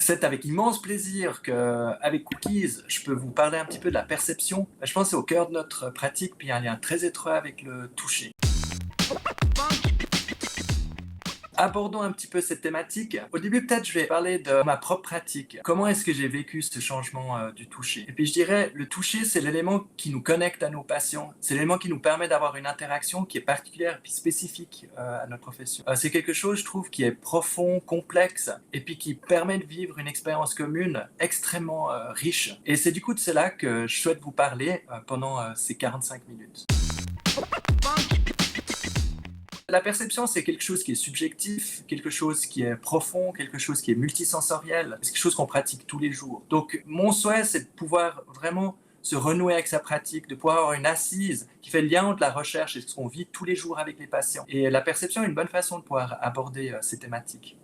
C'est avec immense plaisir qu'avec Cookies, je peux vous parler un petit peu de la perception. Je pense que c'est au cœur de notre pratique, puis il y a un lien très étroit avec le toucher. Abordons un petit peu cette thématique. Au début, peut-être, je vais parler de ma propre pratique. Comment est-ce que j'ai vécu ce changement du toucher? Et puis, je dirais, le toucher, c'est l'élément qui nous connecte à nos patients. C'est l'élément qui nous permet d'avoir une interaction qui est particulière puis spécifique à notre profession. C'est quelque chose, je trouve, qui est profond, complexe, et puis qui permet de vivre une expérience commune extrêmement riche. Et c'est du coup de cela que je souhaite vous parler pendant ces 45 minutes. La perception, c'est quelque chose qui est subjectif, quelque chose qui est profond, quelque chose qui est multisensoriel, c'est quelque chose qu'on pratique tous les jours. Donc, mon souhait, c'est de pouvoir vraiment se renouer avec sa pratique, de pouvoir avoir une assise qui fait le lien entre la recherche et ce qu'on vit tous les jours avec les patients. Et la perception est une bonne façon de pouvoir aborder ces thématiques.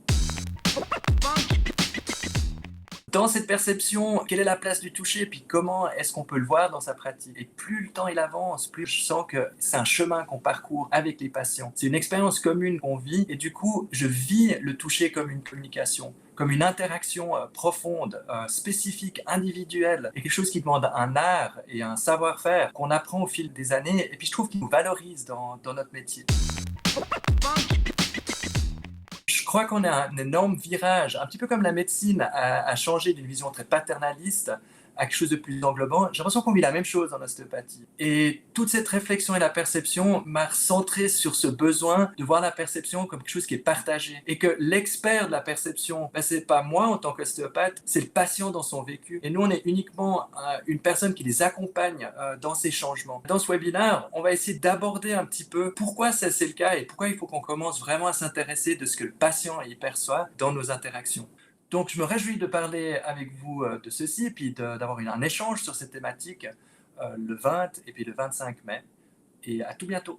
Dans cette perception, quelle est la place du toucher, puis comment est-ce qu'on peut le voir dans sa pratique? Et plus le temps il avance, plus je sens que c'est un chemin qu'on parcourt avec les patients. C'est une expérience commune qu'on vit, et du coup, je vis le toucher comme une communication, comme une interaction profonde, spécifique, individuelle, et quelque chose qui demande un art et un savoir-faire qu'on apprend au fil des années, et puis je trouve qu'il nous valorise dans notre métier. Je crois qu'on a un énorme virage, un petit peu comme la médecine a changé d'une vision très paternaliste à quelque chose de plus englobant. J'ai l'impression qu'on vit la même chose en ostéopathie. Et toute cette réflexion et la perception m'a recentré sur ce besoin de voir la perception comme quelque chose qui est partagé. Et que l'expert de la perception, ben, c'est pas moi en tant qu'ostéopathe, c'est le patient dans son vécu. Et nous, on est uniquement une personne qui les accompagne dans ces changements. Dans ce webinaire, on va essayer d'aborder un petit peu pourquoi ça c'est le cas et pourquoi il faut qu'on commence vraiment à s'intéresser de ce que le patient y perçoit dans nos interactions. Donc, je me réjouis de parler avec vous de ceci et puis d'avoir un échange sur cette thématique le 20 et puis le 25 mai. Et à tout bientôt.